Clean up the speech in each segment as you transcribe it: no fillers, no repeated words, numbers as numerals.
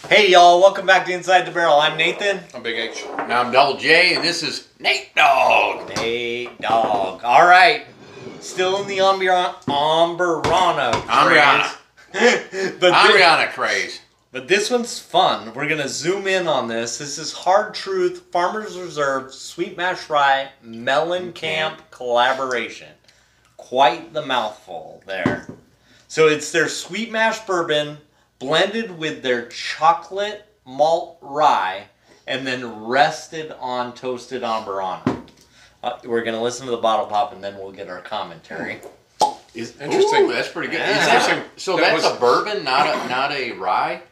Hey y'all, welcome back to Inside the Barrel. I'm Nathan. I'm Big H. And I'm Double J, and this is Nate Dog. Nate Dog. All right, still in the Ambriana craze. But this one's fun. We're gonna zoom in on this. This is Hard Truth Farmers Reserve Sweet Mash Rye Mellencamp collaboration. Quite the mouthful there. So it's their sweet mash bourbon blended with their chocolate malt rye and then rested on toasted Ambriana. We're going to listen to the bottle pop and then we'll get our commentary. Interesting. Ooh, that's pretty good. Yeah. So that's a bourbon, not a rye?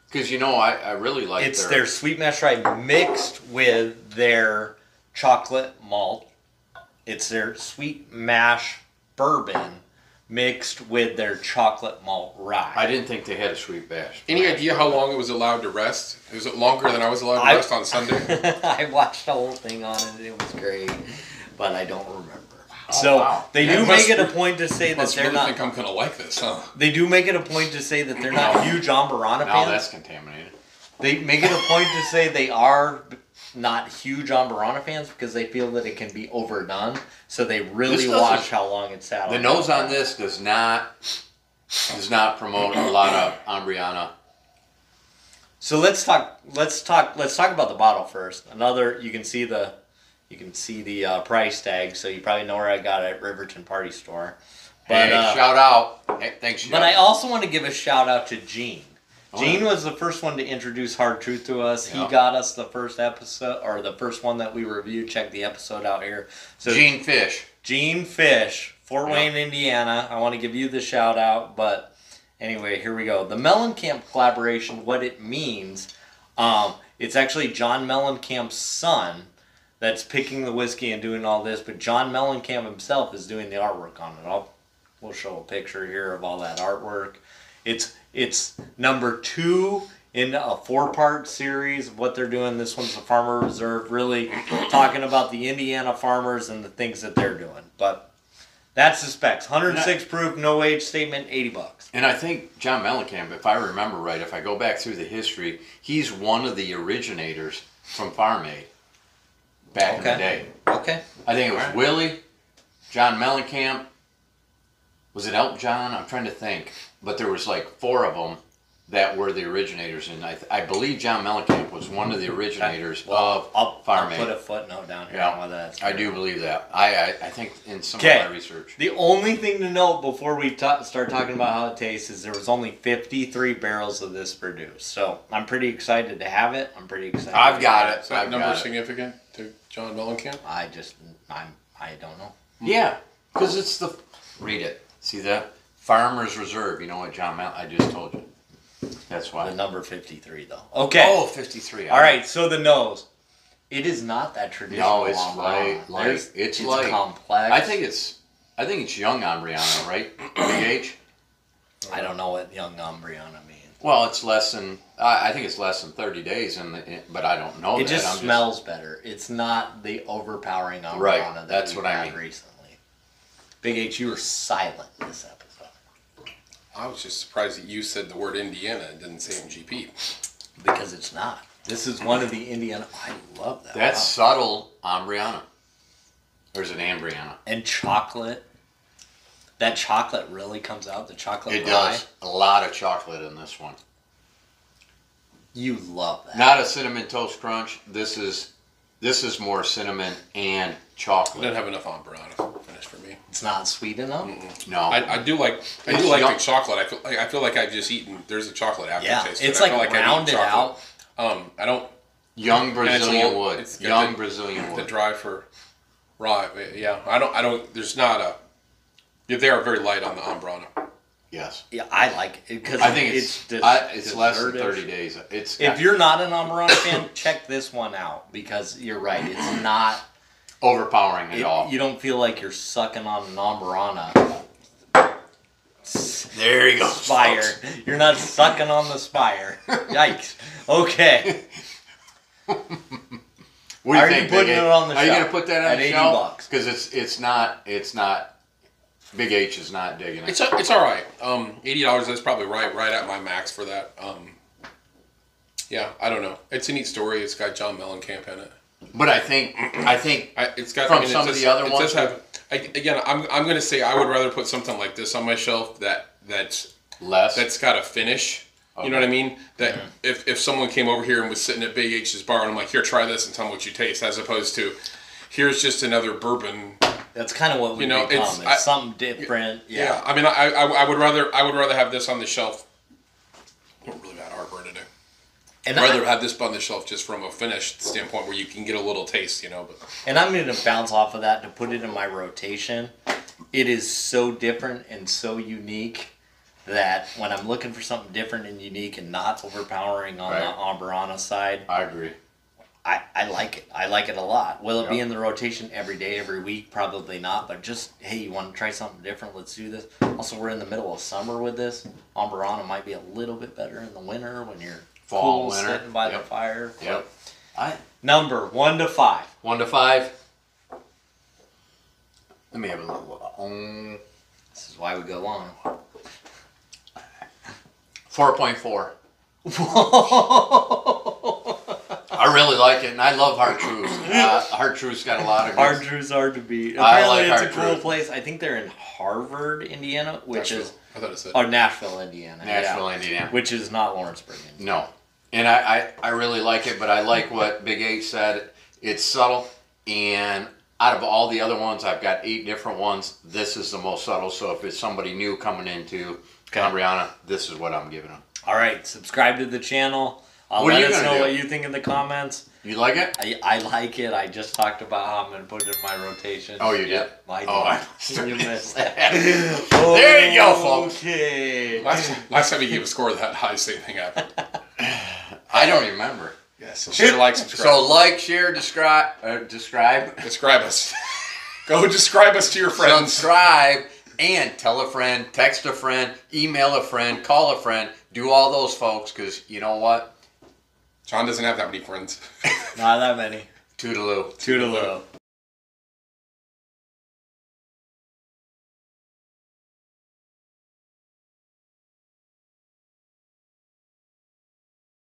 Because, you know, I really like It's their sweet mash rye mixed with their chocolate malt. It's their sweet mash bourbon mixed with their chocolate malt rye. I didn't think they had a sweet mash. Any idea how long it was allowed to rest? Was it longer than I was allowed to rest on Sunday? I watched the whole thing on it. It was great, but I don't remember. So they do make it a point to say that they're not. I think I'm gonna like this, huh? They do make it a point to say that they're not huge Ambriana fans. No, that's contaminated. They make it a point to say they are not huge Ambriana fans because they feel that it can be overdone. So they really watch how long it's sat on. The nose on this does not promote a lot of Ambriana. So let's talk about the bottle first. You can see the price tag, so you probably know where I got it at Riverton Party Store. But hey, shout out. Hey, thanks. But I also want to give a shout out to Gene. Gene was the first one to introduce Hard Truth to us. He got us the first episode, or the first one that we reviewed. Check the episode out here. So Gene Fish, Fort Wayne, Indiana. I want to give you the shout out. But anyway, here we go. The Mellencamp collaboration, what it means, it's actually John Mellencamp's son that's picking the whiskey and doing all this. But John Mellencamp himself is doing the artwork on it. We'll show a picture here of all that artwork. It's number 2 in a 4-part series of what they're doing. This one's the Farmer Reserve, really talking about the Indiana farmers and the things that they're doing. But that's the specs. 106 proof, no age statement, $80. And I think John Mellencamp, if I remember right, if I go back through the history, he's one of the originators from Farm Aid back in the day. Okay. I think it was Willie, John Mellencamp. Was it Elton John? I'm trying to think. But there was like 4 of them that were the originators, and I believe John Mellencamp was one of the originators of Farm Aid. I'll put a footnote down here on whether that's true. I do believe that. I think in some of my research. The only thing to note before we start talking about how it tastes is there was only 53 barrels of this produced. So I'm pretty excited to have it. I'm pretty excited. I've got it. Is that number significant to John Mellencamp? I don't know. Yeah, because it's the... Read it. See that? Farmers Reserve. You know what, John I just told you. That's why. The number 53, though. Okay. Oh, 53. All right, so the nose. It is not that traditional. No, it's light. It's light. Complex. I think it's young Ambriana, right? Big H? I don't know what young Ambriana means. Well, it's less than... I think it's less than 30 days, but I don't know that. It just smells better. It's not the overpowering Ambriana that's what I mean. Recently. Big H, you were silent this episode. I was just surprised that you said the word Indiana and didn't say MGP. Because it's not. This is one of the Indiana... I love that. That's subtle Ambriana. Or is it Ambriana? And chocolate. That chocolate really comes out. The chocolate It does. A lot of chocolate in this one. You love that. Not a Cinnamon Toast Crunch. This is more cinnamon and chocolate. It doesn't have enough Ambriana finish for me. It's not sweet enough? No. I do like the chocolate. I feel like I've just eaten... There's a chocolate aftertaste. Yeah, it's like rounded out. I don't... Young Brazilian wood. Young Brazilian wood. The dry for rye. Yeah, I don't... There's not a... They are very light on the Ambriana. Yes. Yeah, I like it because I think it's less than 30 days. If you're not an Ambriana fan, check this one out because you're right. It's not overpowering at all. You don't feel like you're sucking on an Ambriana. There you go. Spire. Folks. You're not sucking on the spire. Yikes. Okay. What do you think, putting it on the shelf? Are you going to put that on the shelf? $80? Because it's not. Big H is not digging it. It's all right. $80. That's probably right at my max for that. Yeah, I don't know. It's a neat story. It's got John Mellencamp in it. But I think It's got from some of the other ones. Again, I'm going to say I would rather put something like this on my shelf that's less. that's got a finish. You know what I mean? That if someone came over here and was sitting at Big H's bar and I'm like, here, try this and tell me what you taste, as opposed to, here's just another bourbon. That's kind of what we become. It's something different. Yeah. I mean, I would rather have this on the shelf. Really bad heartburn today. I'd rather have this on the shelf just from a finish standpoint where you can get a little taste, you know. But. And I'm going to bounce off of that to put it in my rotation. It is so different and so unique that when I'm looking for something different and unique and not overpowering on the Amburana side, I agree. I like it. I like it a lot. Will it be in the rotation every day, every week? Probably not. But just, hey, you want to try something different? Let's do this. Also, we're in the middle of summer with this. Amburana might be a little bit better in the winter when you're cool, sitting by the fire. Yep. Number 1 to 5. 1 to 5. Let me have a little. This is why we go long. 4.4. I really like it, and I love Hard Truths. Hard Truths got a lot of good. Hard Truths hard to beat. I Apparently, like it's a Hard cool place. I think they're in Harvard, Indiana, which Nashville. is I thought it said. or Nashville, Indiana. Nashville, Indiana. Which is not Lawrenceburg, Indiana. No. And I really like it, but I like what Big H said. It's subtle, and out of all the other ones, I've got 8 different ones. This is the most subtle, so if it's somebody new coming into Amburana, this is what I'm giving them. All right, subscribe to the channel. What are let you us gonna know do? what you think in the comments. You like it? I like it. I just talked about how I'm going to put it in my rotation. Oh, you did? I did. I You missed that. There you go, folks. Okay. Last time you gave a score that high, same thing happened. I don't remember. Yes. Share, like, subscribe. So like, share, describe. Describe us. Go describe us to your friends. Subscribe and tell a friend, text a friend, email a friend, call a friend. Do all those, folks, because you know what? John doesn't have that many friends. Not that many. Toodaloo. Toodaloo.